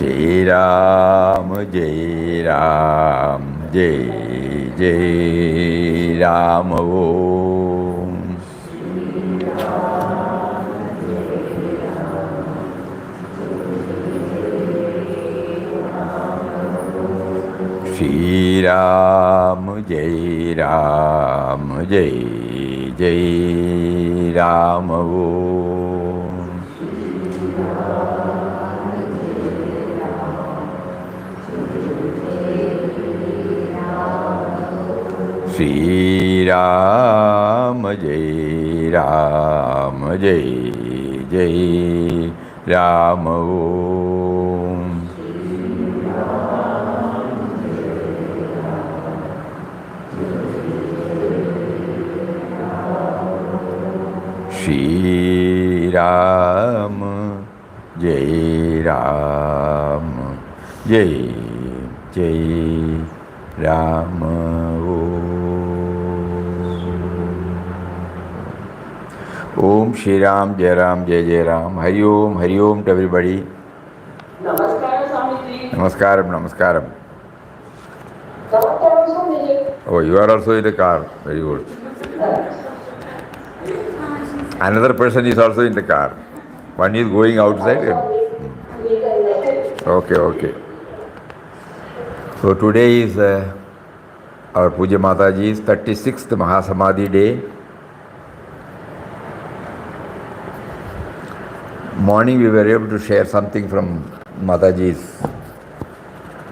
Shri Ram, Jai Ram, Jai Jai Ram Om. Shri Ram, Jai Ram, Jai Jai Ram Om. Shri Ram, Jai Ram, Jai Jai Ram Om. Shri Ram, Jai Ram, Jai Jai Ram Om. Shri Ram, Jai Ram, Jai Jai Ram. Hari Om to everybody. Namaskaram, Swamiji. Namaskaram, Namaskaram. Namaskaram, Swamiji. Oh, you are also in the car. Very good. Another person is also in the car. One is going outside. Okay, okay. So today is our Puja Mataji's 36th Mahasamadhi day. Morning we were able to share something from Mataji's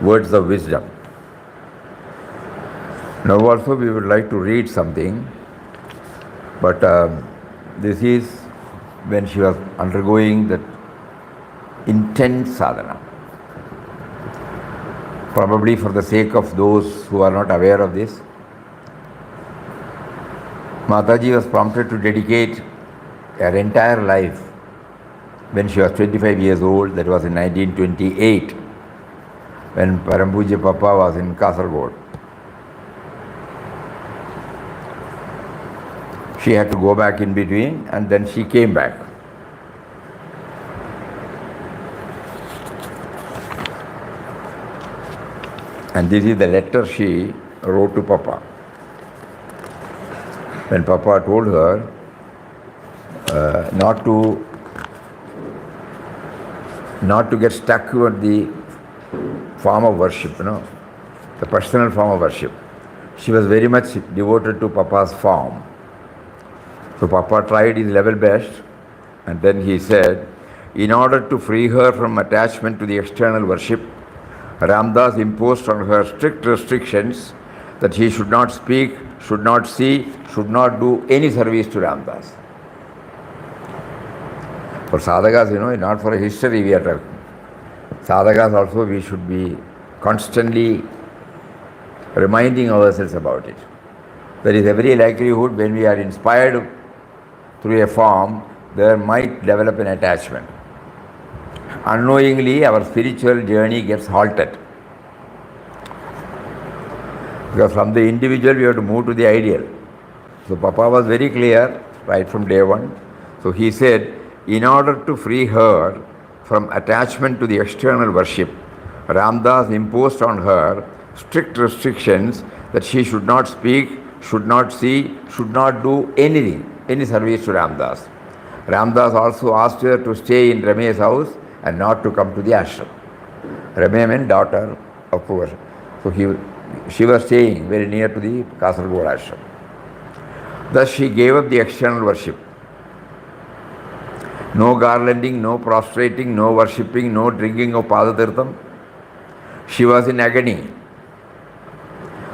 words of wisdom. Now also we would like to read something, but this is when she was undergoing that intense sadhana. Probably for the sake of those who are not aware of this, Mataji was prompted to dedicate her entire life when she was 25 years old. That was in 1928, when Param Pujya Papa was in Kasaragod. She had to go back in between, and then she came back. And this is the letter she wrote to Papa. when Papa told her not to get stuck with the form of worship, the personal form of worship. She was very much devoted to Papa's form. So Papa tried his level best, and then he said, in order to free her from attachment to the external worship, Ramdas imposed on her strict restrictions that he should not speak, should not see, should not do any service to Ramdas. For sadhakas, not for a history we are talking. Sadhakas also we should be constantly reminding ourselves about it. There is every likelihood when we are inspired through a form, there might develop an attachment. Unknowingly, our spiritual journey gets halted. Because from the individual, we have to move to the ideal. So Papa was very clear right from day one. So he said, in order to free her from attachment to the external worship, Ramdas imposed on her strict restrictions that she should not speak, should not see, should not do anything, any service to Ramdas. Ramdas also asked her to stay in Rame's house and not to come to the ashram. Rame meant daughter of Puvar. So she was staying very near to the Kasaragod ashram. Thus she gave up the external worship. No garlanding, no prostrating, no worshipping, no drinking of Padatirtham. She was in agony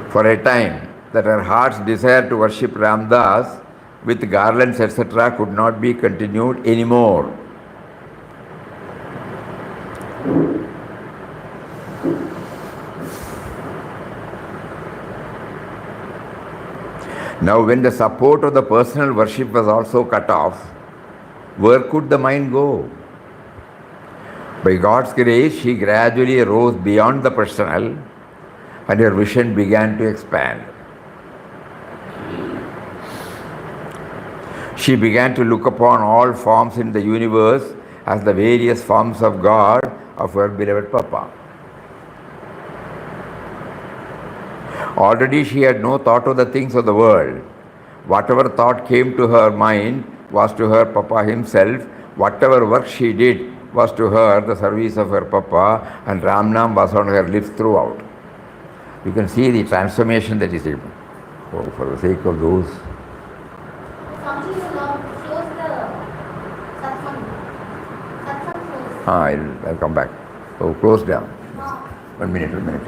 for a time that her heart's desire to worship Ramdas with garlands etc. could not be continued anymore. Now when the support of the personal worship was also cut off, where could the mind go? By God's grace, she gradually rose beyond the personal and her vision began to expand. She began to look upon all forms in the universe as the various forms of God of her beloved Papa. Already she had no thought of the things of the world. Whatever thought came to her mind was to her Papa himself. Whatever work she did was to her the service of her Papa, and Ramnam was on her lips throughout. You can see the transformation that is taken. Oh, for the sake of those. Something shows the Satsang. Satsang shows. I'll come back. So close down. Ah. 1 minute.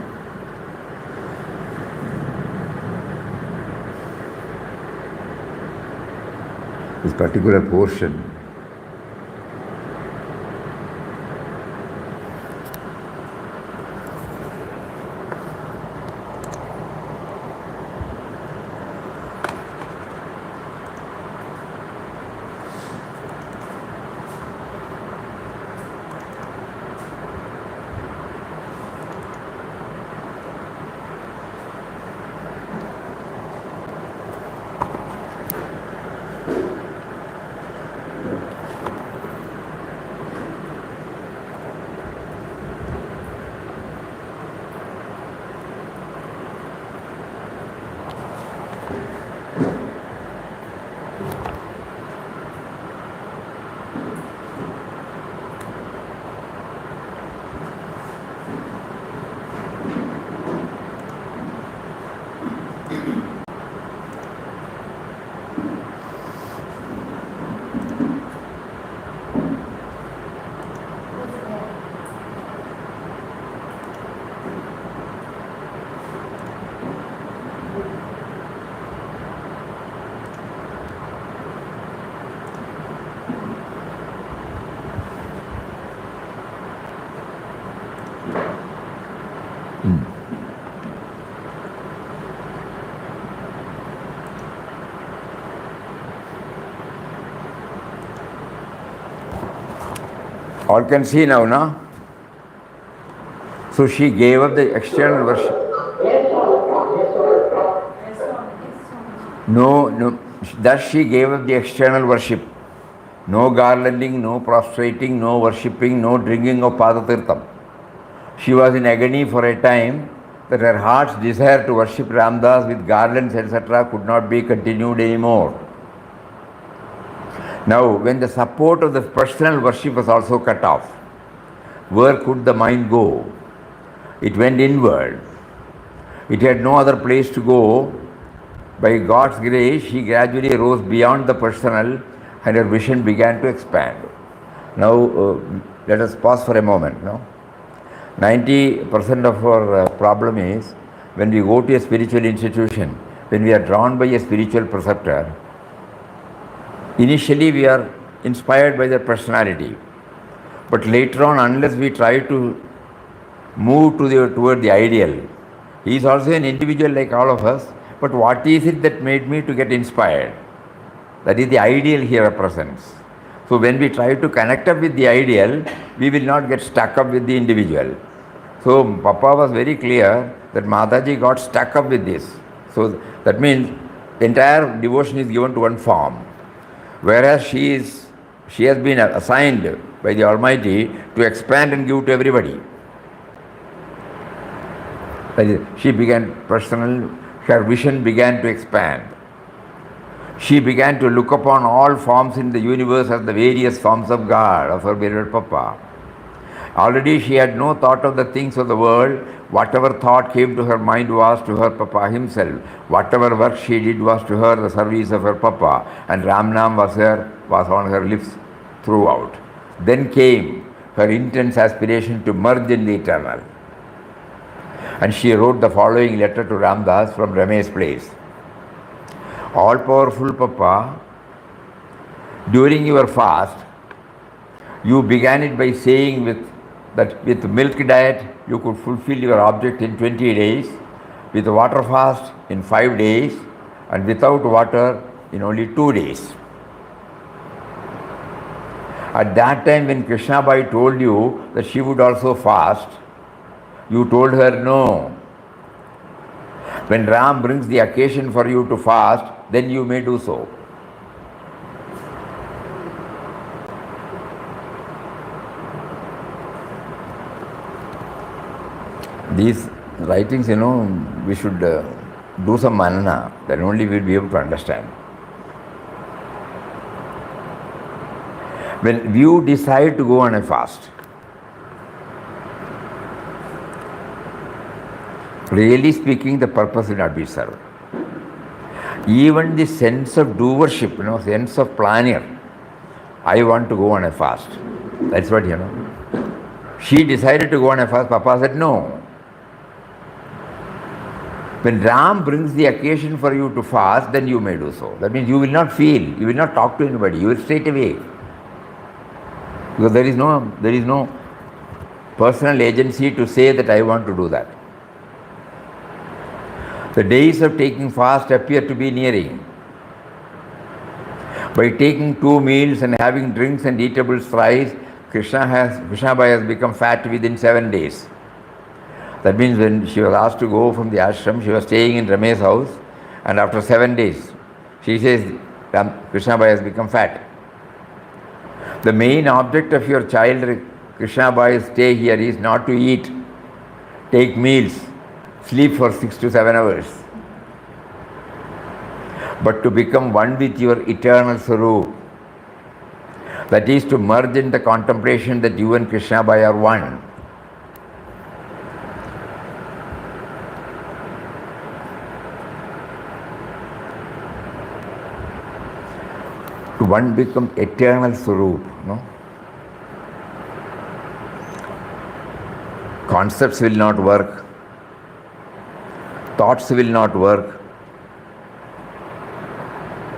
This particular portion all can see now, no? So she gave up the external worship. No, thus she gave up the external worship. No garlanding, no prostrating, no worshipping, no drinking of Padatirtham. She was in agony for a time that her heart's desire to worship Ramdas with garlands, etc., could not be continued anymore. Now, when the support of the personal worship was also cut off, where could the mind go? It went inward. It had no other place to go. By God's grace, she gradually rose beyond the personal and her vision began to expand. Now, let us pause for a moment. No? 90% of our problem is when we go to a spiritual institution, when we are drawn by a spiritual preceptor, initially we are inspired by their personality. But later on, unless we try to move toward the ideal, he is also an individual like all of us, but what is it that made me to get inspired? That is the ideal he represents. So when we try to connect up with the ideal, we will not get stuck up with the individual. So Papa was very clear that Mataji got stuck up with this. So that means the entire devotion is given to one form. Whereas she has been assigned by the Almighty to expand and give to everybody. That is, she began personal, her vision began to expand. She began to look upon all forms in the universe as the various forms of God, of her beloved Papa. Already she had no thought of the things of the world. Whatever thought came to her mind was to her Papa himself. Whatever work she did was to her the service of her Papa. And Ramnam was on her lips throughout. Then came her intense aspiration to merge in the eternal. And she wrote the following letter to Ramdas from Ramesh place. All-powerful Papa, during your fast, you began it by saying that with milk diet you could fulfill your object in 20 days, with water fast in 5 days, and without water in only 2 days. At that time when Krishna Bai told you that she would also fast, you told her no. When Ram brings the occasion for you to fast, then you may do so. These writings, we should do some manana, then only we will be able to understand. When you decide to go on a fast, really speaking, the purpose will not be served. Even the sense of doership, sense of planner, I want to go on a fast. That's what, She decided to go on a fast, Papa said no. When Ram brings the occasion for you to fast, then you may do so. That means you will not feel, you will not talk to anybody, you will straight away. Because there is no personal agency to say that I want to do that. The days of taking fast appear to be nearing. By taking 2 meals and having drinks and eatables thrice, Krishna Bai has become fat within 7 days. That means when she was asked to go from the ashram, she was staying in Ramesh's house, and after 7 days, she says, Krishna Bai has become fat. The main object of your child Krishna Bai's stay here is not to eat, take meals, sleep for 6 to 7 hours, but to become one with your eternal Sarup. That is to merge in the contemplation that you and Krishna Bai are one. To one become eternal Sarup, Concepts will not work. Thoughts will not work.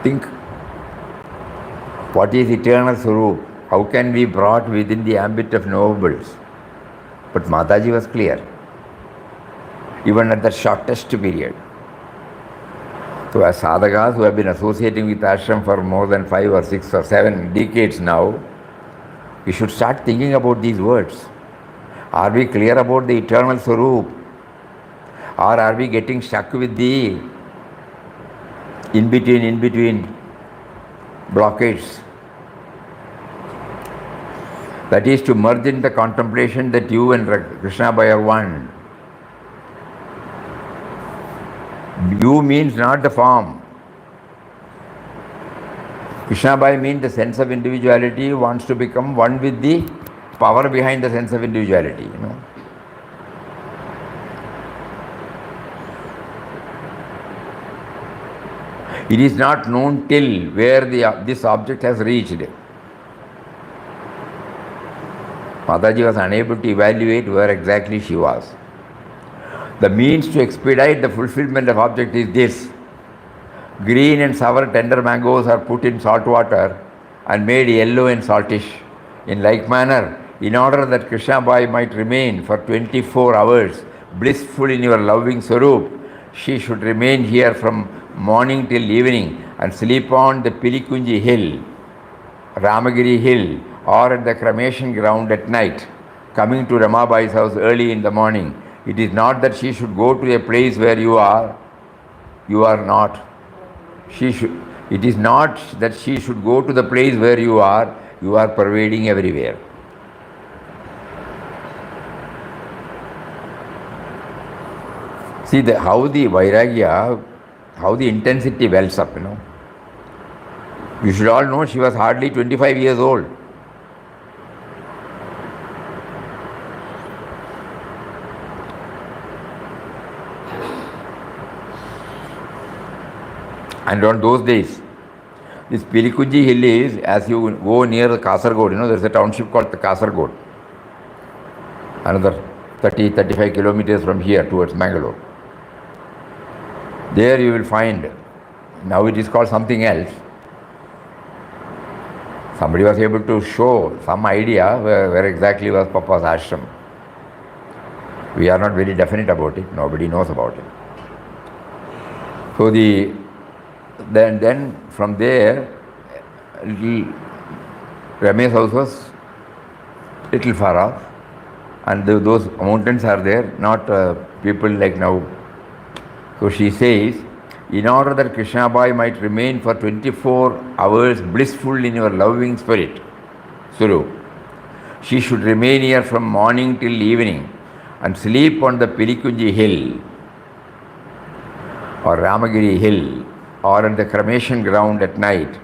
Think, what is eternal Sarup? How can be brought within the ambit of nobles? But Mataji was clear, even at the shortest period. So as sadhakas who have been associating with ashram for more than 5 or 6 or 7 decades now, we should start thinking about these words. Are we clear about the eternal Sarup? Or are we getting stuck with the in-between blockades? That is to merge in the contemplation that you and Krishna Bai are one. You means not the form. Krishnabai means the sense of individuality wants to become one with the power behind the sense of individuality, you know. It is not known till where this object has reached. Mataji was unable to evaluate where exactly she was. The means to expedite the fulfillment of object is this. Green and sour tender mangoes are put in salt water and made yellow and saltish. In like manner, in order that Krishnabai might remain for 24 hours blissful in your loving Swarup, she should remain here from morning till evening and sleep on the Pilikunji hill, Ramagiri hill, or at the cremation ground at night, coming to Ramabai's house early in the morning. It is not that she should go to a place where you are not. It is not that she should go to the place where you are pervading everywhere. See how the Vairagya, how the intensity wells up, you know. You should all know she was hardly 25 years old. And on those days, this Pilikunji hill is, as you go near the Kasargod, you know, there's a township called the Kasargod, another 30-35 kilometers from here towards Mangalore. There you will find, now it is called something else. Somebody was able to show some idea where exactly was Papa's ashram. We are not very definite about it, nobody knows about it. So then from there, Ramesh house was little far off, and those mountains are there, not people like now. So she says, in order that Krishnabai might remain for 24 hours blissful in your loving spirit, Swarup, she should remain here from morning till evening and sleep on the Pilikunji hill or Ramagiri hill or at the cremation ground at night.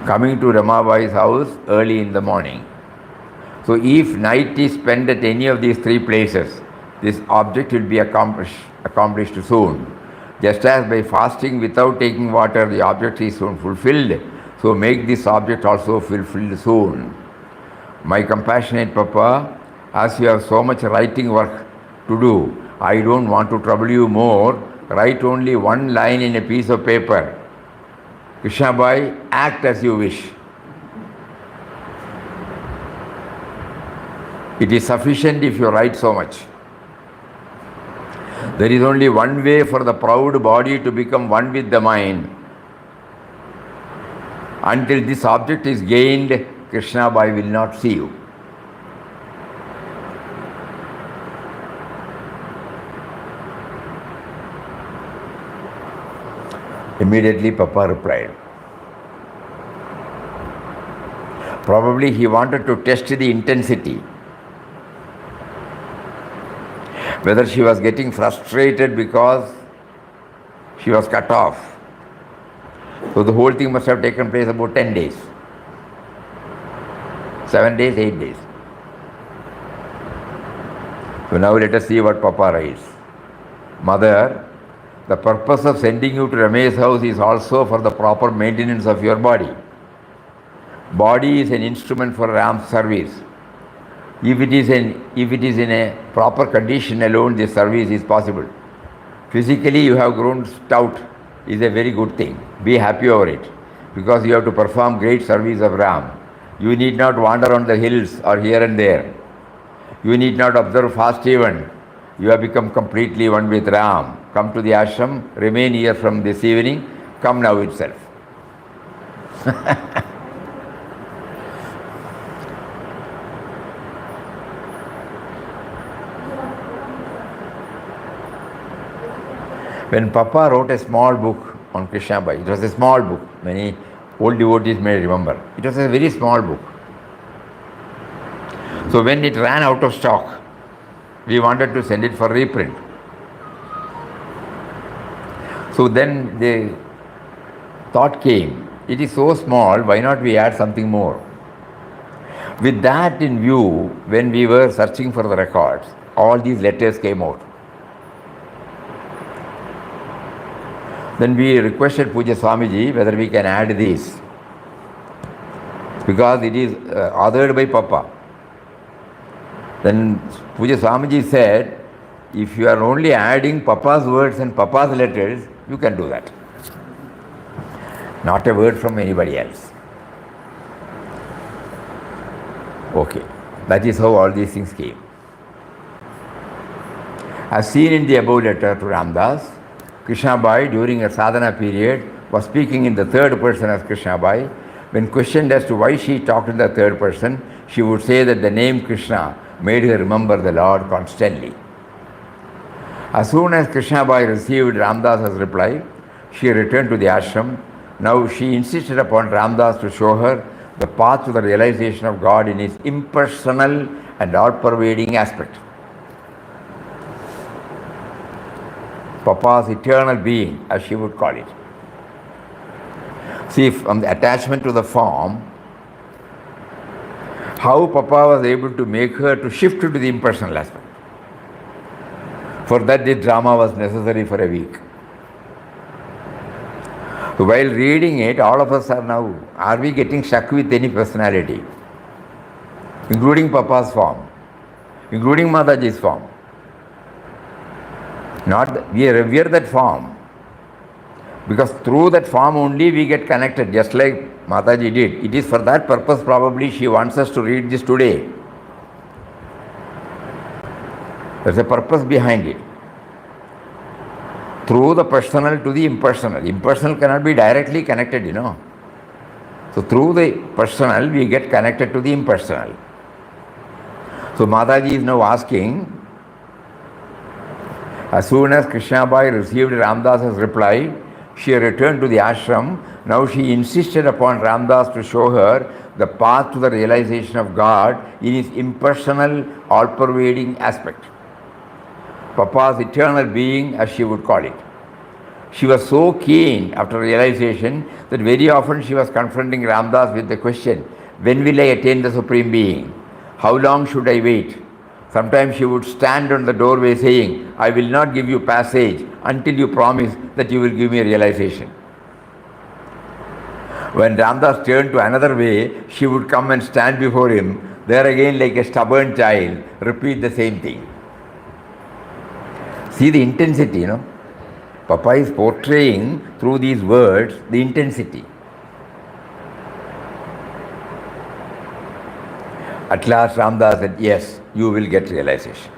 Coming to Ramabai's house early in the morning. So if night is spent at any of these three places, this object will be accomplished soon. Just as by fasting without taking water, the object is soon fulfilled, so make this object also fulfilled soon. My compassionate Papa, as you have so much writing work to do, I don't want to trouble you more. Write only one line in a piece of paper. Krishnabai, act as you wish. It is sufficient if you write so much. There is only one way for the proud body to become one with the mind. Until this object is gained, Krishnabai will not see you. Immediately Papa replied. Probably he wanted to test the intensity. Whether she was getting frustrated because she was cut off. So the whole thing must have taken place about 10 days. 7 days, 8 days. So now let us see what Papa writes. Mother, the purpose of sending you to Ramesh's house is also for the proper maintenance of your body. Body is an instrument for Ram's service. If it is in a proper condition alone, this service is possible. Physically, you have grown stout is a very good thing. Be happy over it, because you have to perform great service of Ram. You need not wander on the hills or here and there. You need not observe fast even. You have become completely one with Ram. Come to the ashram, remain here from this evening, come now itself. When Papa wrote a small book on Krishnabai, it was a small book, many old devotees may remember. It was a very small book. So when it ran out of stock, We wanted to send it for reprint. So then the thought came, it is so small, why not we add something more? With that in view, when we were searching for the records, all these letters came out. Then we requested Puja Swamiji whether we can add these, because it is authored by Papa. Then Puja Swamiji said, if you are only adding Papa's words and Papa's letters, you can do that. Not a word from anybody else. Okay, that is how all these things came. As seen in the above letter to Ramdas, Krishna Bai during her sadhana period was speaking in the third person as Krishna Bai. When questioned as to why she talked in the third person, she would say that the name Krishna made her remember the Lord constantly. As soon as Krishna Bai received Ramdas's reply, she returned to the ashram. Now she insisted upon Ramdas to show her the path to the realization of God in its impersonal and all-pervading aspect. Papa's eternal being, as she would call it. See, from the attachment to the form, how Papa was able to make her to shift to the impersonal aspect. For that, the drama was necessary for a week. So while reading it, all of us are we getting stuck with any personality? Including Papa's form, including Mataji's form. We revere that form, because through that form only we get connected, just like Mataji did. It is for that purpose probably she wants us to read this today. There's a purpose behind it. Through the personal to the impersonal. Impersonal cannot be directly connected, So through the personal we get connected to the impersonal. So Mataji is now asking, as soon as Krishna Bai received Ramdas's reply, she returned to the ashram. Now she insisted upon Ramdas to show her the path to the realization of God in its impersonal, all-pervading aspect. Papa's eternal being, as she would call it. She was so keen after realization that very often she was confronting Ramdas with the question, when will I attain the Supreme Being? How long should I wait? Sometimes she would stand on the doorway saying, I will not give you passage until you promise that you will give me realization. When Ramdas turned to another way, she would come and stand before him, there again like a stubborn child, repeat the same thing. See the intensity, Papa is portraying through these words the intensity. At last Ramdas said, yes, you will get realization.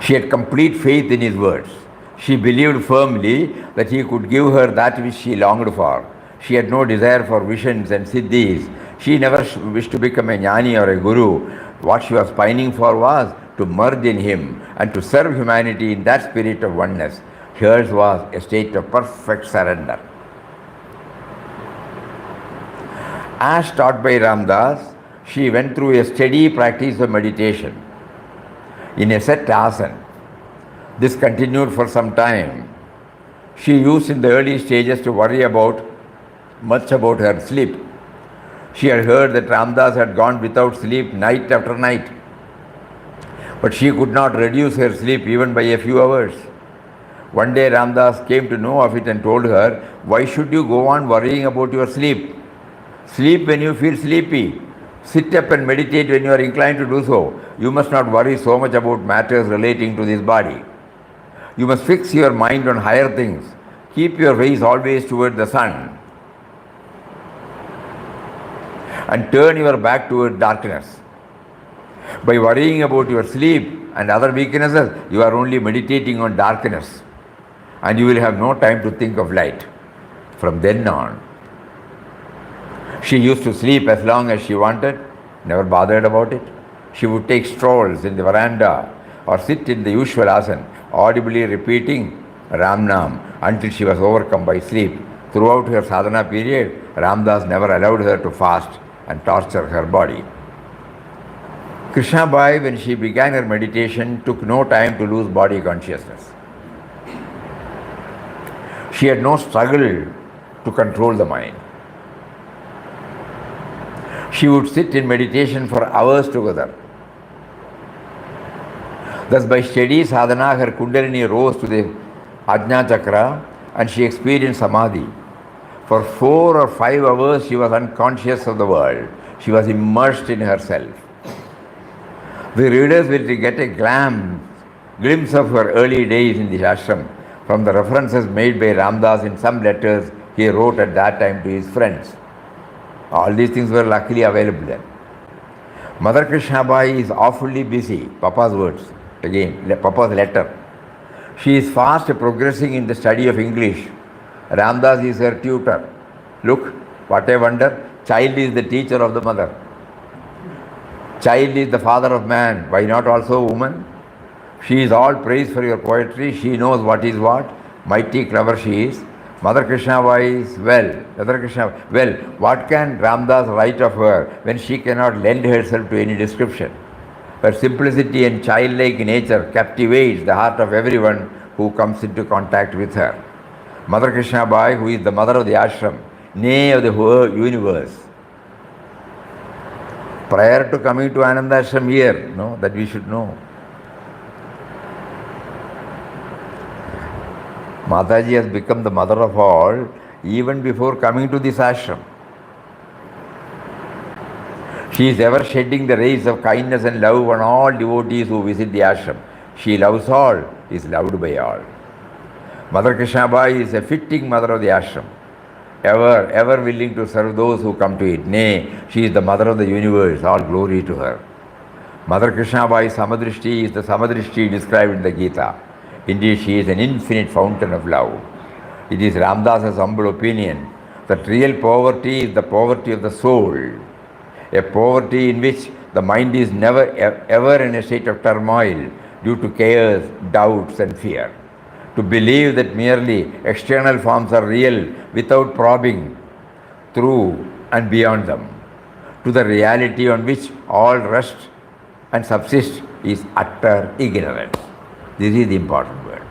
She had complete faith in his words. She believed firmly that he could give her that which she longed for. She had no desire for visions and siddhis. She never wished to become a jnani or a guru. What she was pining for was to merge in him and to serve humanity in that spirit of oneness. Hers was a state of perfect surrender. As taught by Ramdas, she went through a steady practice of meditation in a set asana. This continued for some time. She used in the early stages to worry much about her sleep. She had heard that Ramdas had gone without sleep night after night. But she could not reduce her sleep even by a few hours. One day Ramdas came to know of it and told her, why should you go on worrying about your sleep? Sleep when you feel sleepy. Sit up and meditate when you are inclined to do so. You must not worry so much about matters relating to this body. You must fix your mind on higher things. Keep your face always toward the sun. And turn your back toward darkness. By worrying about your sleep and other weaknesses, you are only meditating on darkness. And you will have no time to think of light. From then on, she used to sleep as long as she wanted, never bothered about it. She would take strolls in the veranda or sit in the usual asana, audibly repeating Ram Nam until she was overcome by sleep. Throughout her sadhana period, Ramdas never allowed her to fast and torture her body. Krishna Bai, when she began her meditation, took no time to lose body consciousness. She had no struggle to control the mind. She would sit in meditation for hours together. Thus, by steady sadhana, her kundalini rose to the Ajna chakra and she experienced samadhi. For 4 or 5 hours, she was unconscious of the world. She was immersed in herself. The readers will get a glimpse of her early days in the ashram from the references made by Ramdas in some letters he wrote at that time to his friends. All these things were luckily available then. Mother Krishna Bai is awfully busy, Papa's words, again, Papa's letter. She is fast progressing in the study of English. Ramdas is her tutor. Look, what a wonder. Child is the teacher of the mother. Child is the father of man. Why not also woman? She is all praise for your poetry. She knows what is what. Mighty clever she is. Mother Krishna Bai is well. Mother Krishna, well, what can Ramdas write of her when she cannot lend herself to any description? Her simplicity and childlike nature captivates the heart of everyone who comes into contact with her. Mother Krishna Bai, who is the mother of the ashram, nay of the whole universe. Prior to coming to Ananda Ashram here, that we should know. Mataji has become the mother of all even before coming to this ashram. She is ever shedding the rays of kindness and love on all devotees who visit the ashram. She loves all, is loved by all. Mother Krishna Bai is a fitting mother of the ashram, ever willing to serve those who come to it. Nay, she is the mother of the universe, all glory to her. Mother Krishna Bai's Samadrishti is the Samadrishti described in the Gita. Indeed, she is an infinite fountain of love. It is Ramdas's humble opinion that real poverty is the poverty of the soul, a poverty in which the mind is never ever in a state of turmoil due to chaos, doubts and fear. To believe that merely external forms are real without probing through and beyond them, to the reality on which all rest and subsist, is utter ignorance. This is the important word.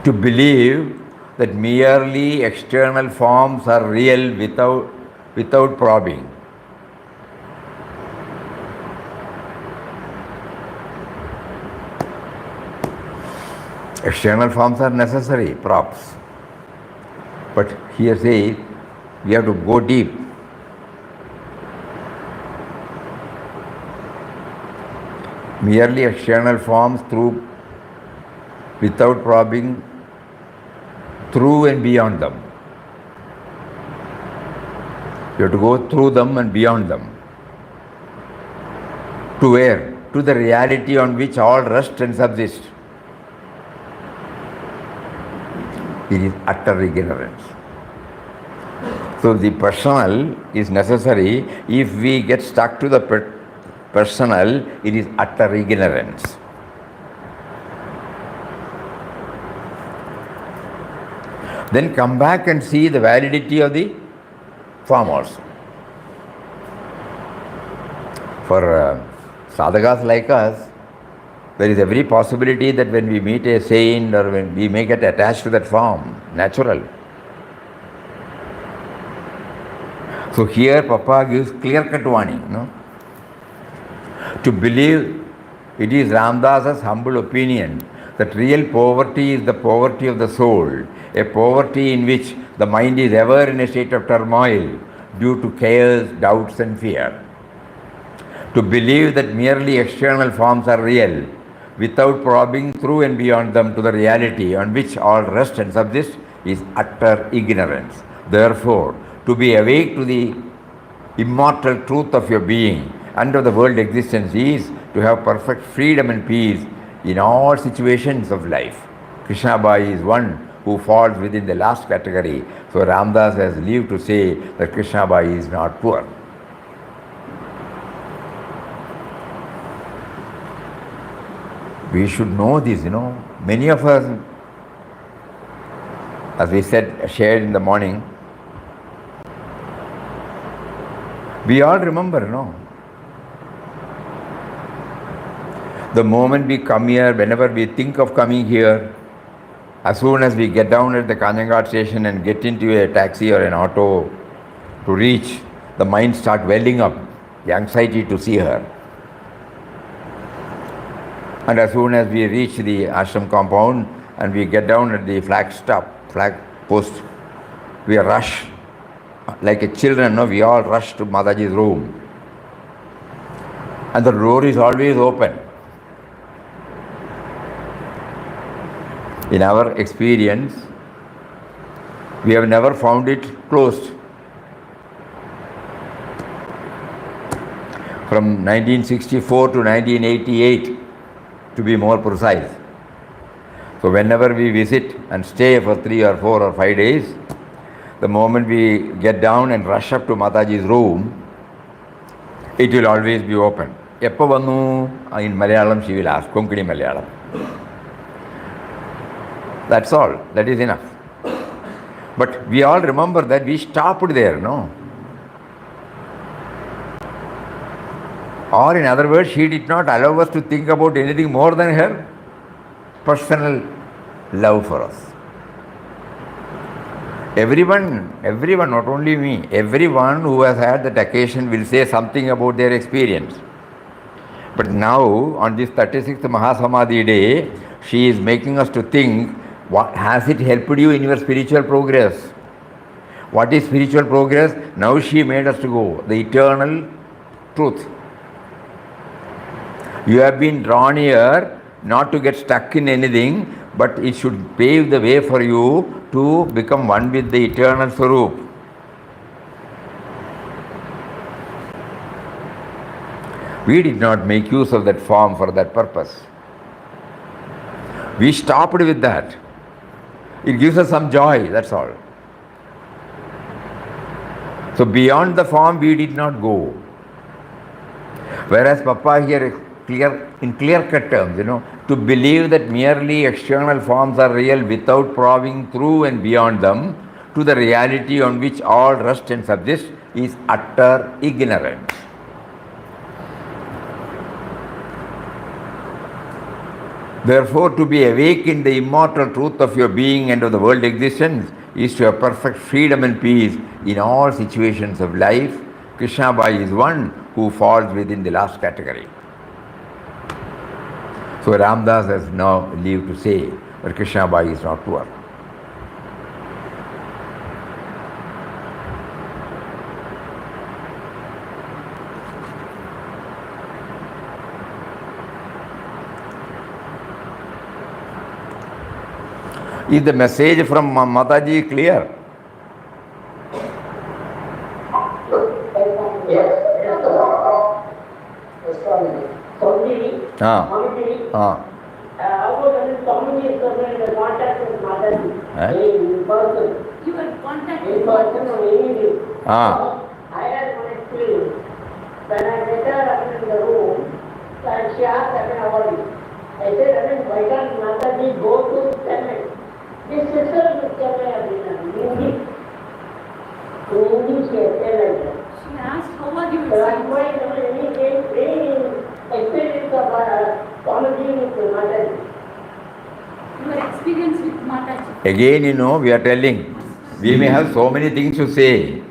To believe that merely external forms are real without probing. External forms are necessary, props. But here says, we have to go deep. Merely external forms without probing, through and beyond them. You have to go through them and beyond them. To where? To the reality on which all rest and subsist. It is utter ignorance. So the personal is necessary. If we get stuck to the personal, it is utter ignorance. Then come back and see the validity of the form also. For sadhakas like us, there is every possibility that when we meet a saint or when we may get attached to that form, natural. So here Papa gives clear-cut warning, to believe it is Ramdas's humble opinion that real poverty is the poverty of the soul, a poverty in which the mind is ever in a state of turmoil due to chaos, doubts and fear. To believe that merely external forms are real, without probing through and beyond them to the reality on which all rest and subsist, is utter ignorance. Therefore, to be awake to the immortal truth of your being and of the world existence is to have perfect freedom and peace in all situations of life. Krishna Bai is one who falls within the last category. So Ramdas has leave to say that Krishna Bai is not poor. We should know this, Many of us, as we said, shared in the morning, We all remember, no? The moment we come here, whenever we think of coming here, as soon as we get down at the Kanjanghat station and get into a taxi or an auto to reach, the mind starts welling up, the anxiety to see her. And as soon as we reach the ashram compound and we get down at the flag post, we rush, like a children, no, we all rush to Mataji's room. And the door is always open. In our experience, we have never found it closed. From 1964 to 1988, to be more precise. So whenever we visit and stay for 3 or 4 or 5 days, the moment we get down and rush up to Mataji's room, it will always be open. Eppa vannu? In Malayalam she will ask, Konkani Malayalam. That's all, that is enough. But we all remember that we stopped there, no? Or in other words, she did not allow us to think about anything more than her personal love for us. Everyone, not only me, everyone who has had that occasion will say something about their experience. But now, on this 36th Mahasamadhi day, she is making us to think, what has it helped you in your spiritual progress? What is spiritual progress? Now she made us to go, the eternal truth. You have been drawn here not to get stuck in anything, but it should pave the way for you to become one with the eternal Swarup. We did not make use of that form for that purpose. We stopped with that. It gives us some joy, that's all. So beyond the form we did not go. Whereas Papa here in clear-cut terms, to believe that merely external forms are real without probing through and beyond them to the reality on which all rest and subsist is utter ignorance. Therefore, to be awake in the immortal truth of your being and of the world existence is to have perfect freedom and peace in all situations of life. Krishna Bai is one who falls within the last category. So Ramdas has now leave to say that Krishna Bai is not poor. Is the message from Mataji clear? I had one experience. When I met her in the room, and she asked about it. I said, why can't Mataji go to Chennai? This sister is Chennai, in English, Chennai. She asked, how are you? So I'm going to any experience of Swamiji with Mataji. Your experience with Mataji. Again, we are telling, we may have so many things to say,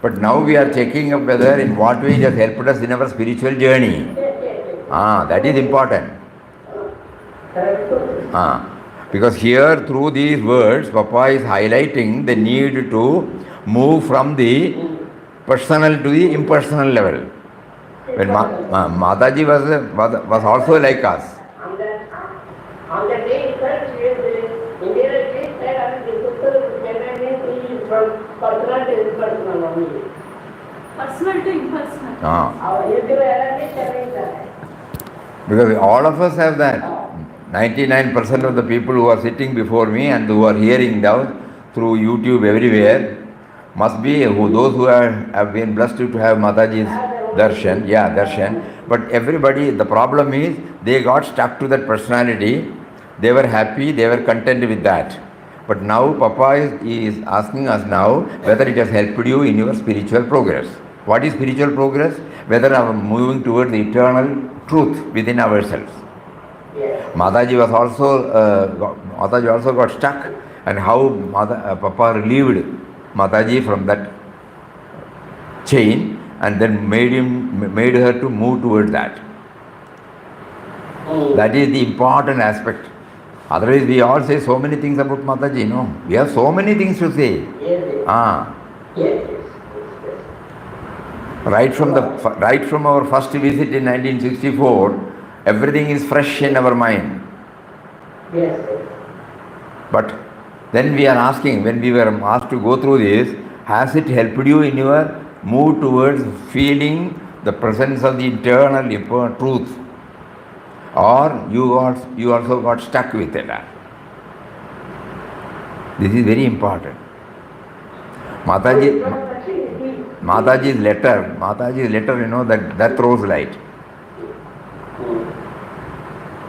but now we are checking up whether in what way it has helped us in our spiritual journey. That is important. Because here through these words, Papa is highlighting the need to move from the personal to the impersonal level. When Mataji was also like us. On the day itself, immediately said, this sister is from personal to impersonal only. Personal to impersonal. Because all of us have that. 99% of the people who are sitting before me and who are hearing now through YouTube everywhere must be those who have been blessed to have Mataji's darshan. But everybody, the problem is they got stuck to that personality. They were happy, they were content with that. But now Papa is asking us now whether it has helped you in your spiritual progress. What is spiritual progress? Whether I am moving towards the eternal truth within ourselves. Yes. Mataji also got stuck, and how Papa relieved Mataji from that chain and then made her to move towards that. That is the important aspect. Otherwise, we all say so many things about Mataji, no? We have so many things to say. Yes. Ah. Yes. Right from our first visit in 1964, everything is fresh in our mind. Yes. But then we are asking, when we were asked to go through this, has it helped you in your move towards feeling the presence of the eternal truth? Or you also got stuck with it? This is very important. Mataji's letter, you know, that throws light.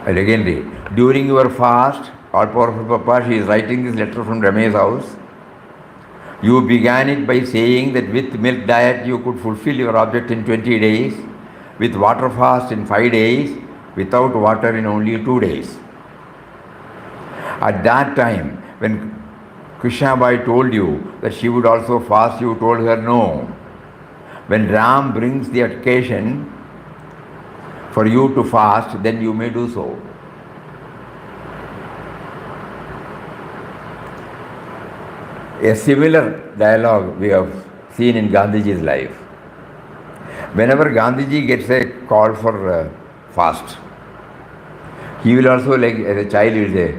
I'll again read. During your fast, all powerful Papa, she is writing this letter from Rame's house. You began it by saying that with milk diet you could fulfill your object in 20 days, with water fast in 5 days, without water in only 2 days. At that time, when Krishnabai told you that she would also fast, you told her no. When Ram brings the occasion for you to fast, then you may do so. A similar dialogue we have seen in Gandhiji's life. Whenever Gandhiji gets a call for fast, he will also, like as a child, will say,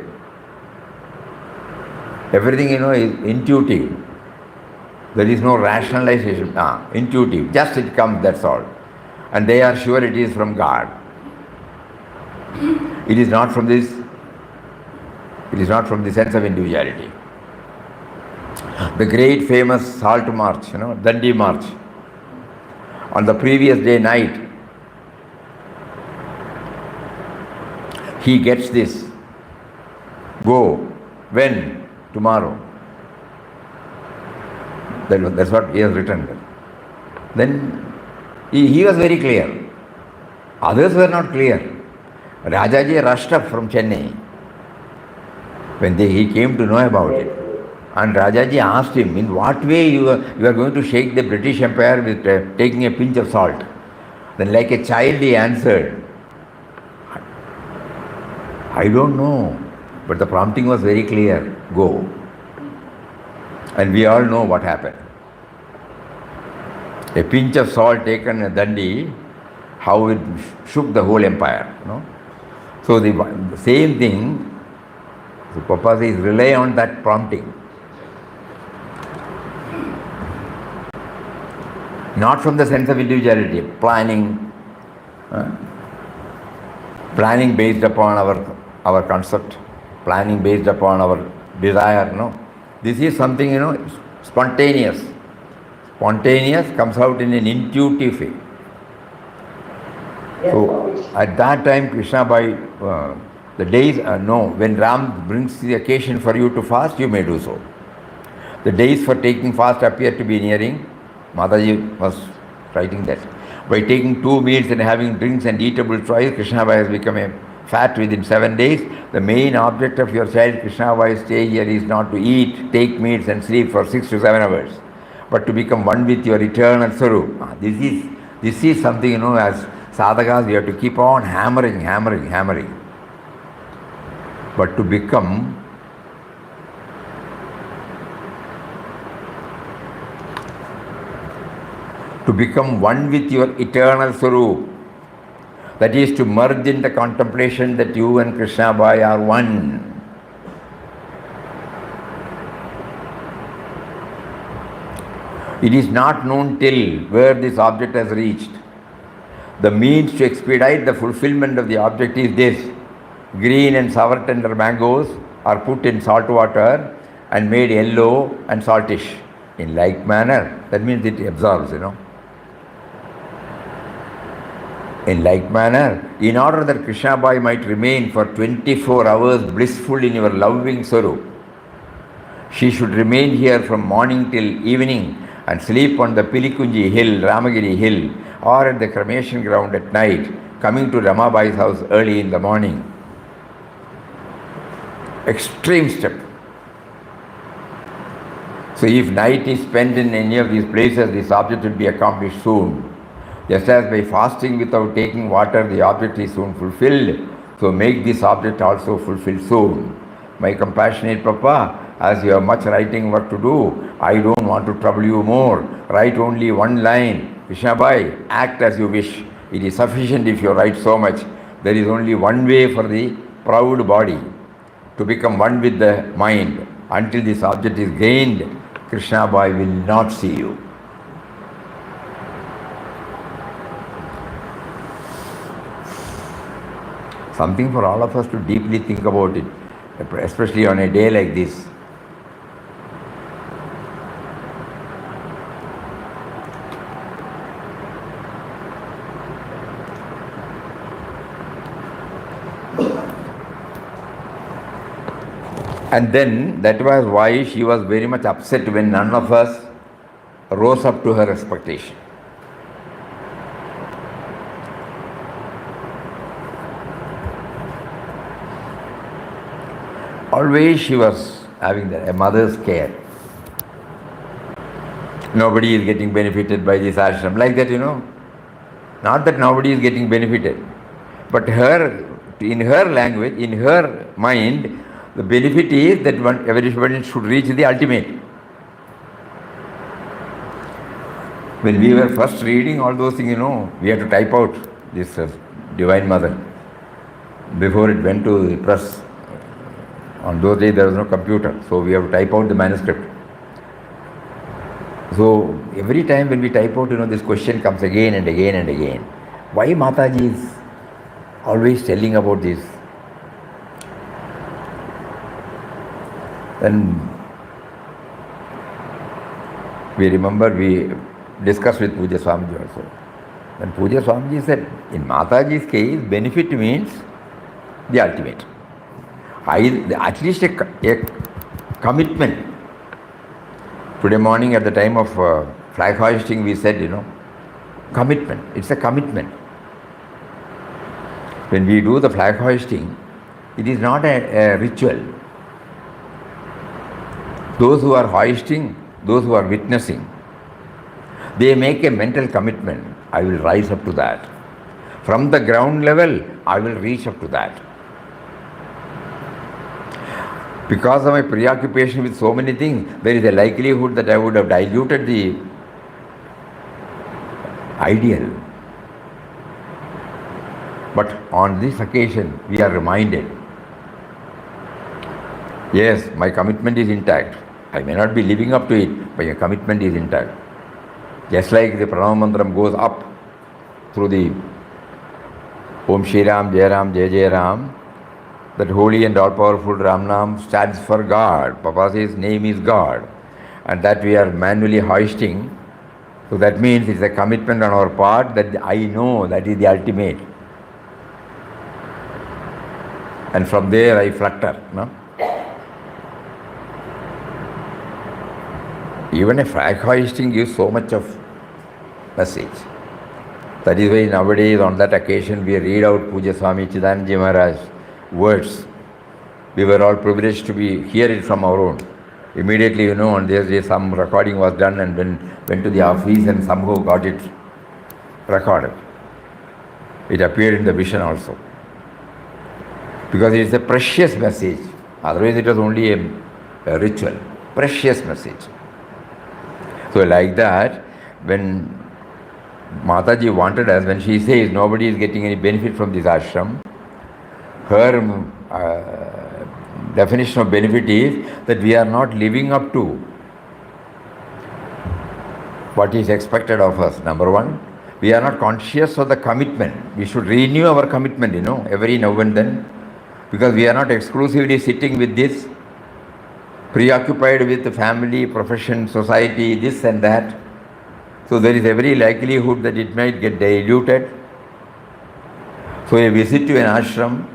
everything, you know, is intuitive. There is no rationalization. Intuitive. Just it comes, that's all. And they are sure it is from God. It is not from this. It is not from the sense of individuality. The great famous salt march, you know, Dandi march. On the previous day night, he gets this. Go. When? Tomorrow. That's what he has written. Then he was very clear. Others were not clear. Rajaji rushed up from Chennai when he came to know about it. And Rajaji asked him, in what way you are going to shake the British Empire with taking a pinch of salt? Then like a child he answered, I don't know. But the prompting was very clear. Go. And we all know what happened. A pinch of salt taken at Dandi, how it shook the whole empire. You know? So the same thing, so Papa says, rely on that prompting. Not from the sense of individuality, planning based upon our concept, planning based upon our desire. No, this is something, you know, spontaneous. Spontaneous comes out in an intuitive way. So at that time, Krishnabai, the days when Ram brings the occasion for you to fast, you may do so. The days for taking fast appear to be nearing. Mataji was writing that. By taking 2 meals and having drinks and eatable twice, Krishnabai has become a fat within 7 days. The main object of your child Krishnabai's stay here is not to eat, take meals and sleep for 6 to 7 hours, but to become one with your eternal Swarup. This is something, you know, as sadhakas we have to keep on hammering. But to become one with your eternal Swarup, that is to merge in the contemplation that you and Krishnabai are one. It is not known till where this object has reached. The means to expedite the fulfillment of the object is this. Green and sour tender mangoes are put in salt water and made yellow and saltish. In like manner, that means it absorbs, you know. In like manner, in order that Krishnabai might remain for 24 hours blissful in your loving Swarup, she should remain here from morning till evening and sleep on the Pilikunji hill, Ramagiri hill, or at the cremation ground at night, coming to Ramabai's house early in the morning. Extreme step. So if night is spent in any of these places, this object will be accomplished soon. Just as by fasting without taking water, the object is soon fulfilled, so make this object also fulfilled soon. My compassionate Papa, as you have much writing work to do, I don't want to trouble you more. Write only one line. Krishnabai, act as you wish. It is sufficient if you write so much. There is only one way for the proud body to become one with the mind. Until this object is gained, Krishnabai will not see you. Something for all of us to deeply think about it, especially on a day like this. And then that was why she was very much upset when none of us rose up to her expectation. Always she was having a mother's care. Nobody is getting benefited by this ashram. Like that, Not that nobody is getting benefited. But in her language, in her mind, the benefit is that everybody should reach the ultimate. When we were first reading all those things, we had to type out this Divine Mother before it went to the press. On those days there was no computer, so we have to type out the manuscript. So every time when we type out, this question comes again and again and again. Why Mataji is always telling about this? Then we remember we discussed with Puja Swamiji also. Then Puja Swamiji said, in Mataji's case, benefit means the ultimate. At least a commitment. Today morning at the time of flag hoisting, we said, commitment. It's a commitment. When we do the flag hoisting, it is not a ritual. Those who are hoisting, those who are witnessing, they make a mental commitment. I will rise up to that. From the ground level, I will reach up to that. Because of my preoccupation with so many things, there is a likelihood that I would have diluted the ideal. But on this occasion, we are reminded, yes, my commitment is intact. I may not be living up to it, but your commitment is intact. Just like the Pranam Mantram goes up through the Om Shri Ram, Jai Ram, Jai Jai Ram, that holy and all-powerful Ram Nam stands for God. Papa says name is God. And that we are manually hoisting. So that means it's a commitment on our part that I know that is the ultimate. And from there I flutter. No? Even a flag hoisting gives so much of message. That is why nowadays on that occasion we read out Puja Swami Chidanji Maharaj words. We were all privileged to hear it from our own. Immediately, on this day some recording was done and went to the office and somehow got it recorded. It appeared in the vision also. Because it is a precious message. Otherwise it was only a ritual. Precious message. So like that, when Mataji wanted us, when she says nobody is getting any benefit from this ashram, her definition of benefit is that we are not living up to what is expected of us. Number one, we are not conscious of the commitment. We should renew our commitment, every now and then, because we are not exclusively sitting with this, preoccupied with the family, profession, society, this and that. So there is every likelihood that it might get diluted. So a visit to an ashram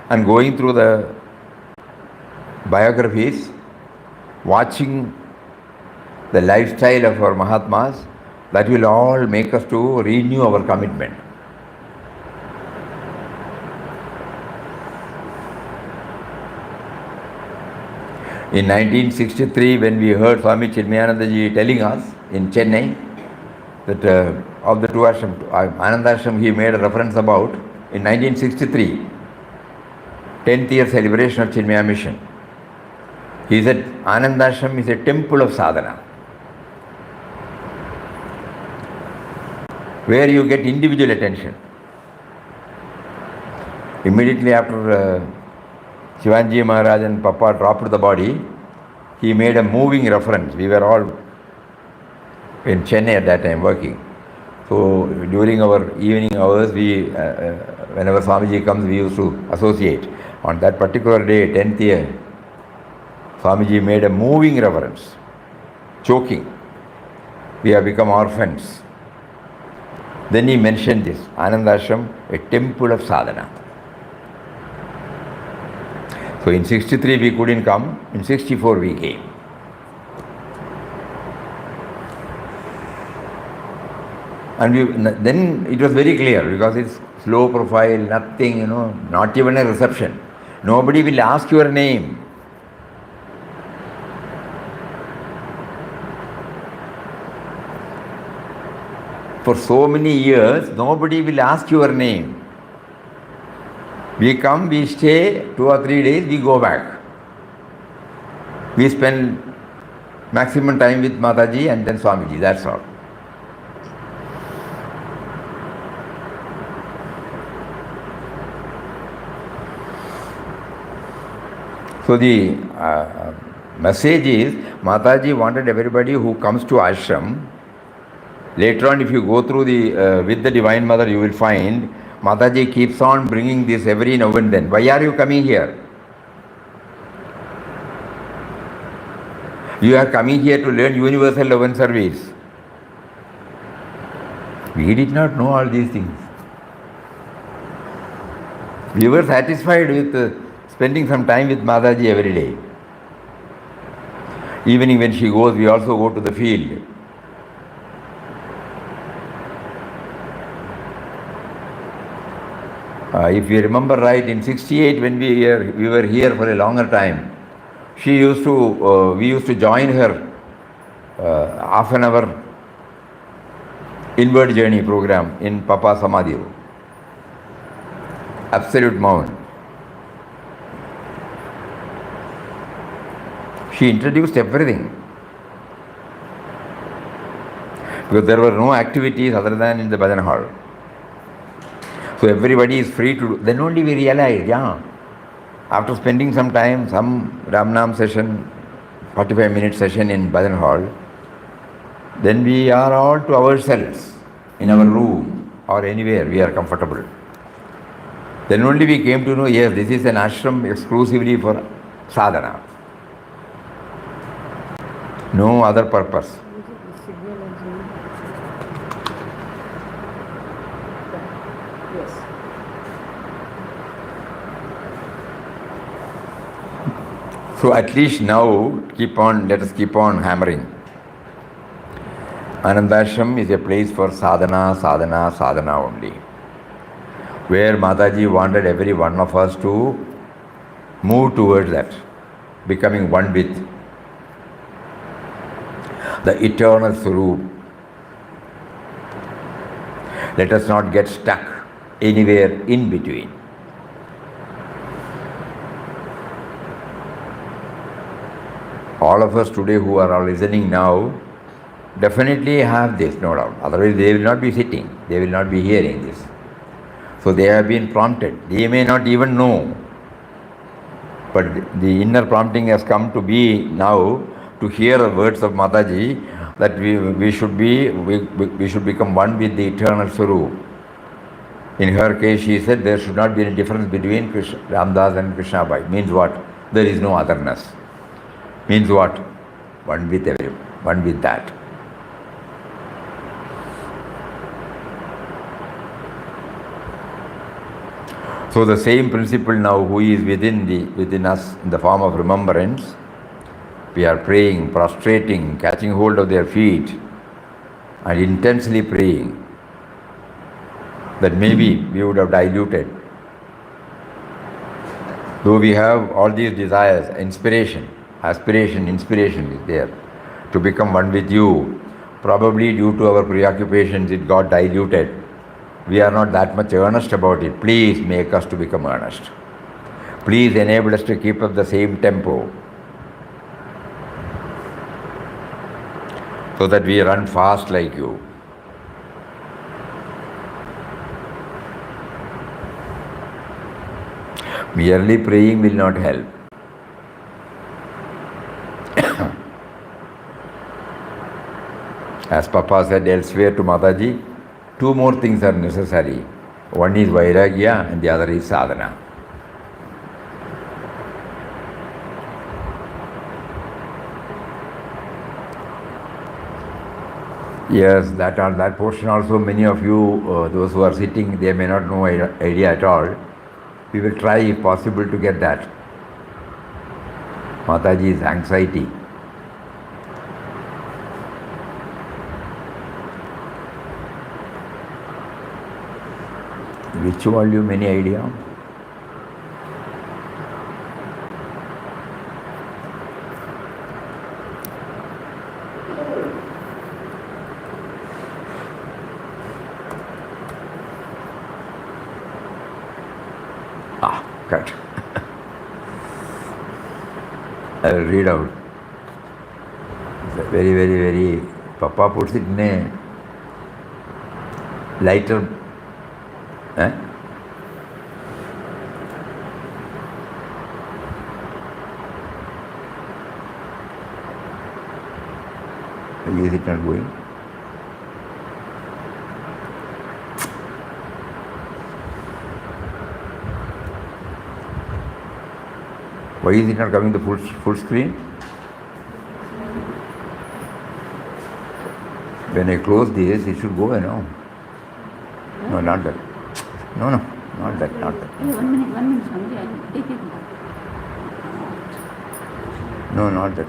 and going through the biographies, watching the lifestyle of our Mahatmas, that will all make us to renew our commitment. In 1963, when we heard Swami Chinmayanandaji telling us in Chennai that of the two ashram, Ananda Ashram he made a reference about in 1963, 10th year celebration of Chinmaya Mission. He said Ananda Ashram is a temple of sadhana, where you get individual attention. Immediately after Shivanji Maharaj and Papa dropped the body, he made a moving reference. We were all in Chennai at that time working. So during our evening hours, whenever Swamiji comes, we used to associate. On that particular day, 10th year, Swamiji made a moving reference, choking. We have become orphans. Then he mentioned this, Ananda Ashram, a temple of sadhana. So in 63 we couldn't come, in 64 we came. And then it was very clear because it's slow profile, nothing, not even a reception. Nobody will ask your name. For so many years, nobody will ask your name. We come, we stay 2 or 3 days, we go back. We spend maximum time with Mataji and then Swamiji, that's all. So the message is, Mataji wanted everybody who comes to ashram. Later on, if you go through with the Divine Mother, you will find Mataji keeps on bringing this every now and then. Why are you coming here? You are coming here to learn universal love and service. We did not know all these things. We were satisfied with spending some time with Mataji every day. Evening when she goes, we also go to the field. If you remember right, in 68 when we were here for a longer time, we used to join her half an hour inward journey program in Papa Samadhi. Absolute Mount. She introduced everything. Because there were no activities other than in the bhajan hall. So everybody is free to do. Then only we realized, after spending some time, some Ramnam session, 45-minute session in bhajan hall, then we are all to ourselves, in our room or anywhere we are comfortable. Then only we came to know, yes, this is an ashram exclusively for sadhana. No other purpose. So at least now, let us keep on hammering. Anandashram is a place for sadhana, sadhana, sadhana only. Where Mataji wanted every one of us to move towards that, becoming one with the eternal Swarup. Let us not get stuck anywhere in between. All of us today who are listening now definitely have this, no doubt. Otherwise they will not be sitting, they will not be hearing this. So they have been prompted. They may not even know. But the inner prompting has come to be now to hear the words of Mataji that we should become one with the eternal Swarup. In her case, she said there should not be any difference between Ramdas and Krishna Bai. Means what? There is no otherness. Means what? One with everyone, one with that. So the same principle now, who is within us in the form of remembrance, We are praying, prostrating, catching hold of their feet, and intensely praying, that maybe we would have diluted. Though we have all these desires, inspiration, aspiration, inspiration is there to become one with you. Probably due to our preoccupations, it got diluted. We are not that much earnest about it. Please make us to become earnest. Please enable us to keep up the same tempo, so that we run fast like you. Merely praying will not help. As Papa said elsewhere to Mataji, two more things are necessary. One is Vairagya and the other is Sadhana. Yes, that portion also, many of you, those who are sitting, they may not know idea at all. We will try, if possible, to get that. Mataji's anxiety. Which volume, any idea? Correct. I will read out. It's a very, very, very. Papa puts it in a lighter. Why is it not going? Why is it not coming the full screen? When I close this, it should go, No, not that. No, not that. Hey, 1 minute, Swamiji, I'll take it. No, not that.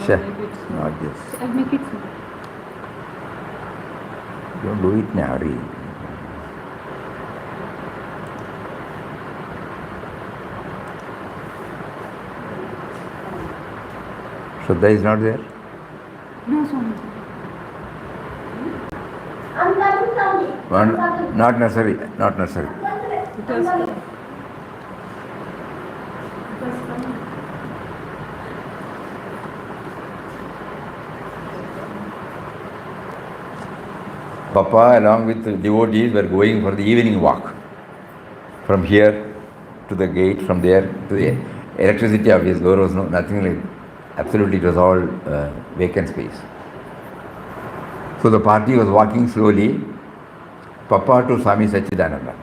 Sure, not this. I'll make it. Don't do it in a hurry. Shraddha is not there? No, Swamiji. I'm coming, Swami. One, not necessary. It was coming. Papa, along with the devotees, were going for the evening walk. From here to the gate, from there to the electricity office. There was nothing like, absolutely, it was all vacant space. So the party was walking slowly. Papa to Swami Sachidananda.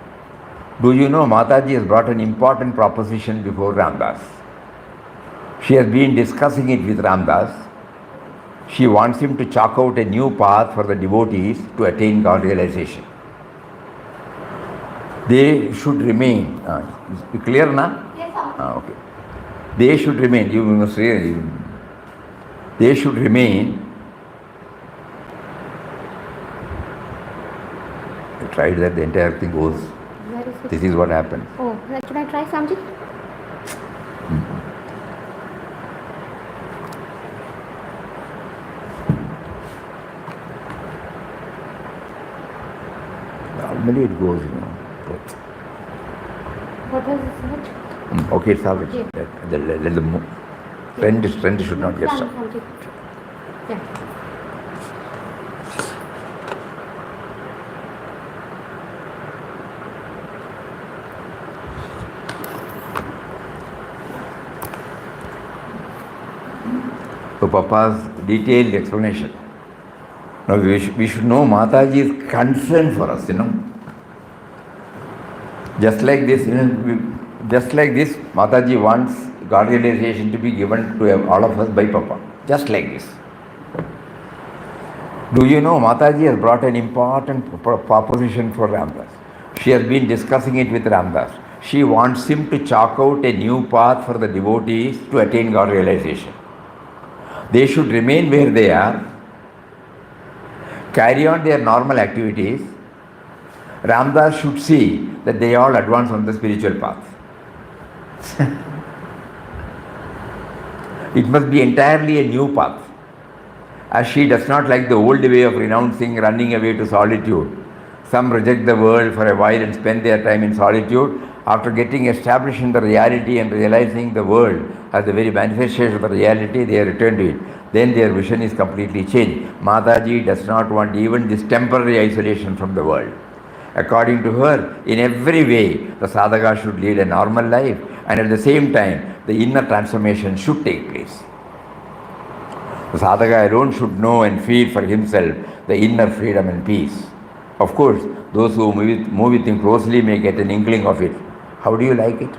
Do you know Mataji has brought an important proposition before Ramdas? She has been discussing it with Ramdas. She wants him to chalk out a new path for the devotees to attain God realization. They should remain. Is clear now? Yes, sir. Okay. They should remain. You must say. They should remain. I tried that, the entire thing goes. Where is it? This is what happened. Oh, should I try, Swamiji? Normally it goes, But, What was this? okay, it's all right. Yeah. Let them move. Trend should not get stuck. Swamiji. Yeah. So Papa's detailed explanation. Now we should know Mataji's concern for us, Just like this, Mataji wants God realization to be given to all of us by Papa. Just like this. Do you know Mataji has brought an important proposition for Ramdas? She has been discussing it with Ramdas. She wants him to chalk out a new path for the devotees to attain God realization. They should remain where they are, carry on their normal activities. Ramdas should see that they all advance on the spiritual path. It must be entirely a new path. As she does not like the old way of renouncing, running away to solitude. Some reject the world for a while and spend their time in solitude. After getting established in the reality and realizing the world as the very manifestation of the reality, they return to it. Then their vision is completely changed. Mataji does not want even this temporary isolation from the world. According to her, in every way, the sadhaka should lead a normal life, and at the same time, the inner transformation should take place. The sadhaka alone should know and feel for himself the inner freedom and peace. Of course, those who move with him closely may get an inkling of it. How do you like it?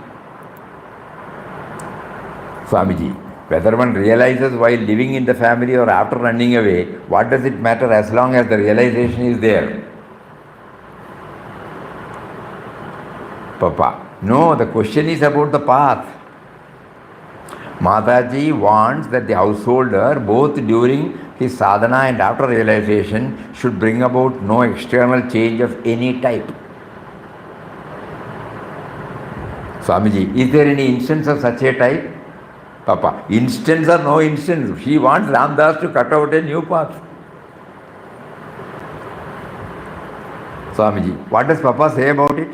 Swamiji, whether one realizes while living in the family or after running away, what does it matter as long as the realization is there? Papa, no, the question is about the path. Mataji wants that the householder, both during his sadhana and after realization, should bring about no external change of any type. Swamiji, is there any instance of such a type? Papa, instance or no instance, she wants Ramdas to cut out a new path. Swamiji, what does Papa say about it?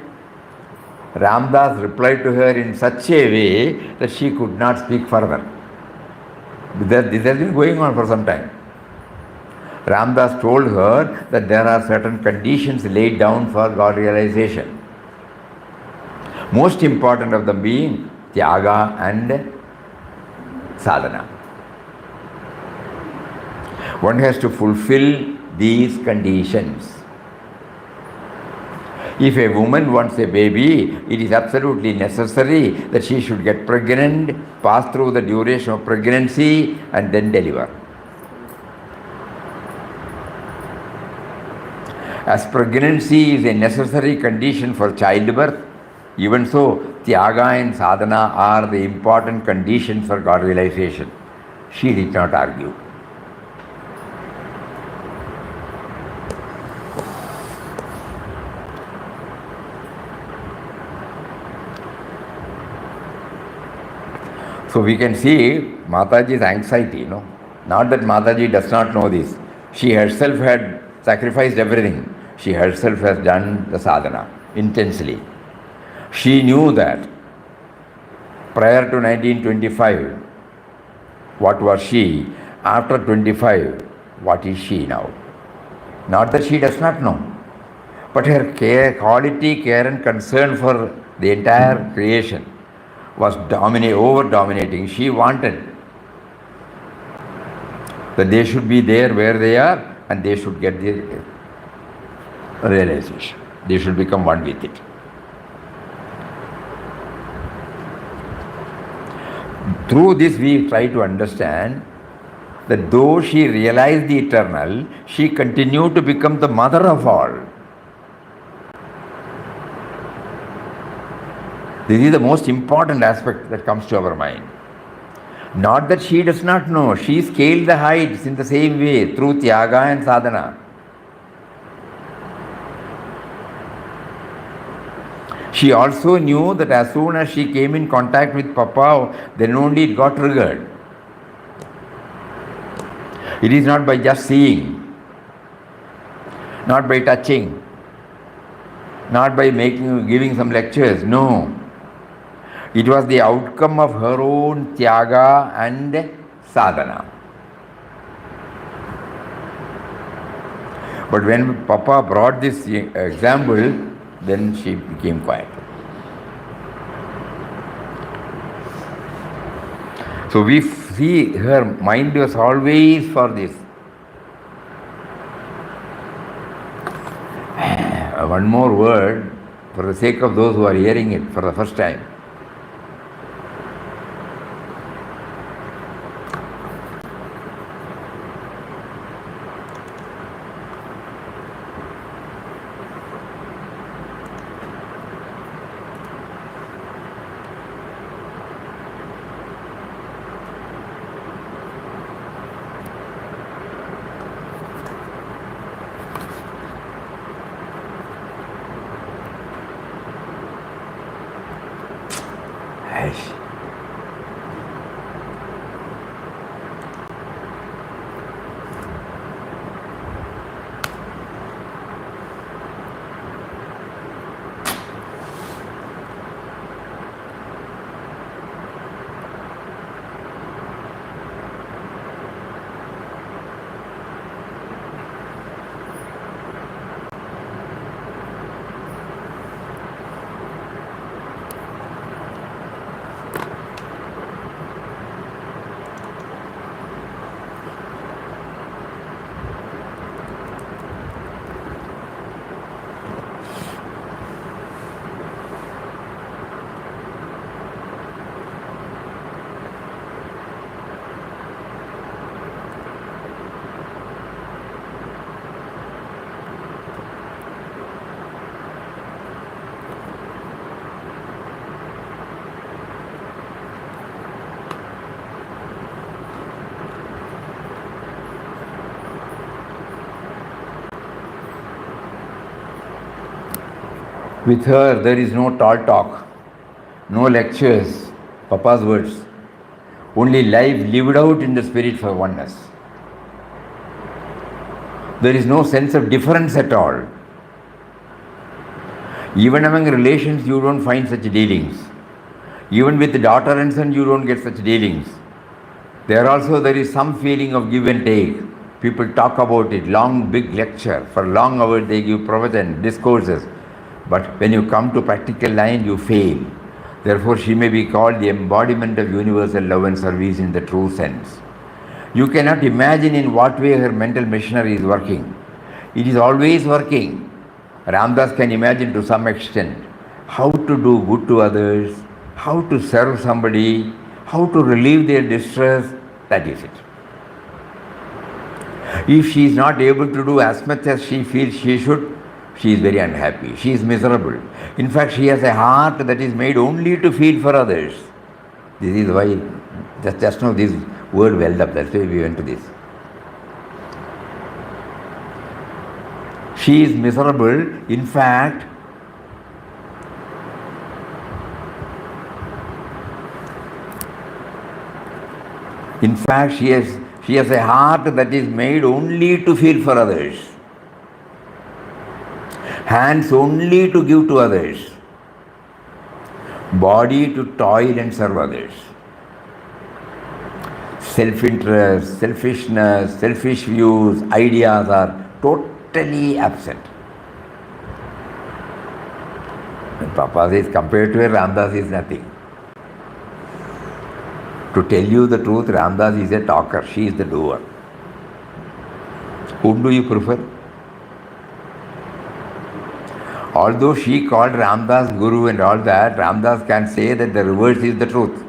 Ramdas replied to her in such a way that she could not speak further. This has been going on for some time. Ramdas told her that there are certain conditions laid down for God realization. Most important of them being Tyaga and Sadhana. One has to fulfill these conditions. If a woman wants a baby, it is absolutely necessary that she should get pregnant, pass through the duration of pregnancy, and then deliver. As pregnancy is a necessary condition for childbirth, even so, Tyaga and Sadhana are the important conditions for God realization. She did not argue. So we can see Mataji's anxiety, Not that Mataji does not know this. She herself had sacrificed everything. She herself has done the sadhana intensely. She knew that prior to 1925, what was she? After 25, what is she now? Not that she does not know, but her quality, care and concern for the entire creation was over-dominating. She wanted that they should be there where they are and they should get the realization. They should become one with it. Through this we try to understand that though she realized the eternal, she continued to become the mother of all. This is the most important aspect that comes to our mind. Not that she does not know, she scaled the heights in the same way through Tyaga and Sadhana. She also knew that as soon as she came in contact with Papa, then only it got triggered. It is not by just seeing, not by touching, not by giving some lectures, no. It was the outcome of her own Tyaga and Sadhana. But when Papa brought this example, then she became quiet. So we see her mind was always for this. One more word for the sake of those who are hearing it for the first time. Yes. With her, there is no tall talk, no lectures, Papa's words, only life lived out in the spirit for oneness. There is no sense of difference at all. Even among relations, you don't find such dealings. Even with the daughter and son, you don't get such dealings. There also, there is some feeling of give and take. People talk about it, long, big lecture. For long hours, they give provision, discourses. But when you come to practical line, you fail. Therefore, she may be called the embodiment of universal love and service in the true sense. You cannot imagine in what way her mental machinery is working. It is always working. Ramdas can imagine to some extent how to do good to others, how to serve somebody, how to relieve their distress. That is it. If she is not able to do as much as she feels she should, she is very unhappy. She is miserable. In fact, she has a heart that is made only to feel for others. This is why, just now this word welled up. That's why we went to this. She is miserable. In fact, she has a heart that is made only to feel for others. Hands only to give to others. Body to toil and serve others. Self-interest, selfishness, selfish views, ideas are totally absent. When Papa says compared to her, Ramdas is nothing. To tell you the truth, Ramdas is a talker, she is the doer. Whom do you prefer? Although she called Ramdas Guru and all that, Ramdas can say that the reverse is the truth.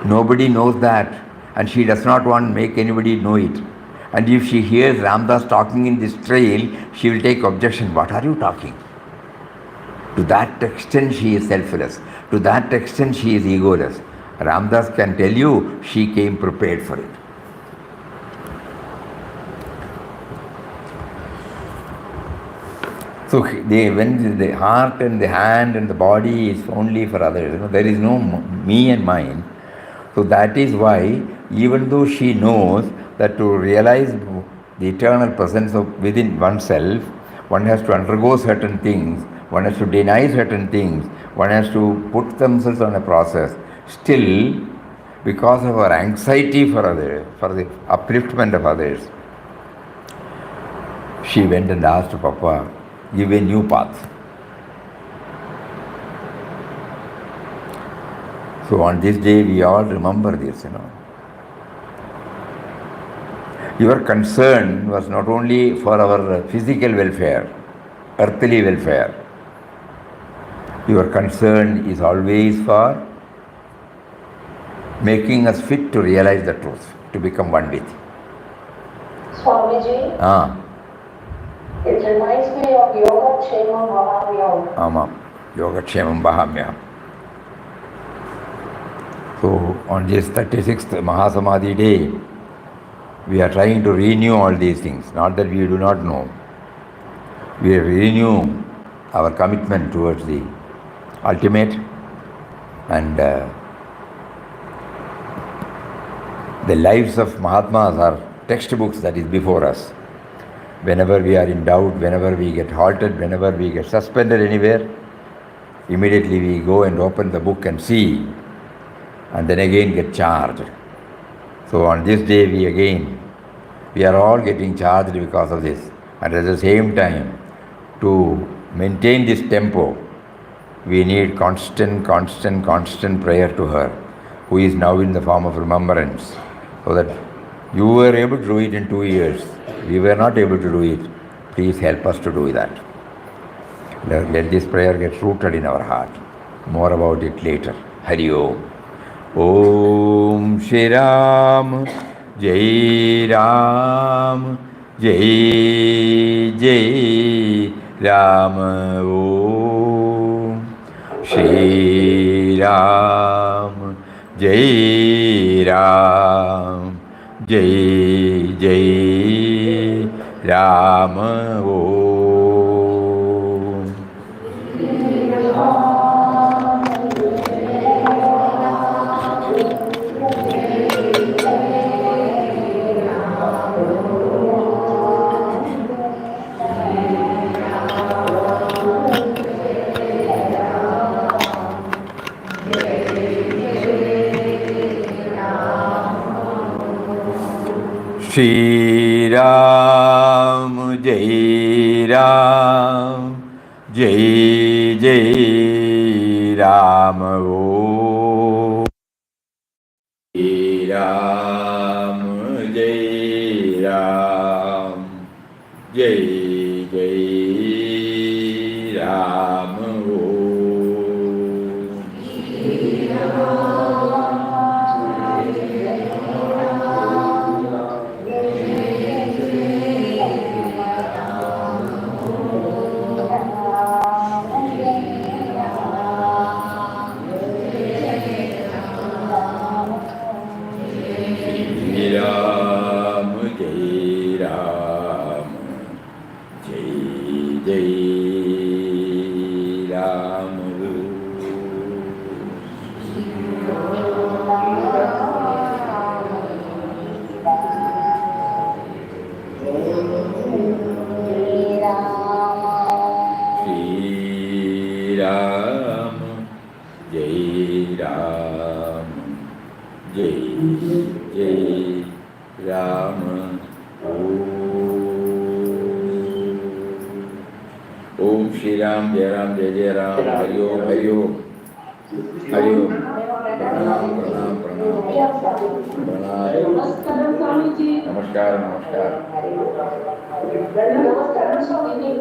Nobody knows that, and she does not want to make anybody know it. And if she hears Ramdas talking in this trail, she will take objection. What are you talking? To that extent she is selfless. To that extent she is egoless. Ramdas can tell you she came prepared for it. So when the heart and the hand and the body is only for others, there is no me and mine. So that is why, even though she knows that to realize the eternal presence of within oneself, one has to undergo certain things, one has to deny certain things, one has to put themselves on a process. Still, because of our anxiety for others, for the upliftment of others, she went and asked Papa, give a new path. So on this day we all remember this, Your concern was not only for our physical welfare, earthly welfare. Your concern is always for making us fit to realize the truth, to become one with. Swamiji, it reminds me of Yoga Kshemam Mahamyam. Amam, Yoga Kshemam Mahamyam. So on this 36th Mahasamadhi day, we are trying to renew all these things. Not that we do not know. We renew our commitment towards the ultimate, And the lives of Mahatmas are textbooks that is before us. Whenever we are in doubt, whenever we get halted, whenever we get suspended anywhere, immediately we go and open the book and see, and then again get charged. So on this day we are all getting charged because of this. And at the same time, to maintain this tempo, we need constant prayer to her, who is now in the form of remembrance, so that you were able to do it in 2 years. We were not able to do it. Please help us to do that. Let this prayer get rooted in our heart. More about it later. Hari Om. Om Shri Ram, Jai Ram, Jai Jai Ram. Om Shri Ram, Jai Ram, Jai Jai Ram. Om Shri Ram, Jai Ram, Jai Jai Ram. Om Shri Ram, Jai Ram, Jai Jai Ram. Om Shri Ram, Jai Ram, Jai Jai Ram. Shri Ram, Jai Ram, Jai Jai Ram. Om Shri Ram, Jai Ram, Jai Jai Ram. Hari Om, Hari Om, Hari Om. Pranam, pranam, pranam. Pranam. Namaskaram Swamiji. Namaskar, namaskar. Namaskaram Swamiji.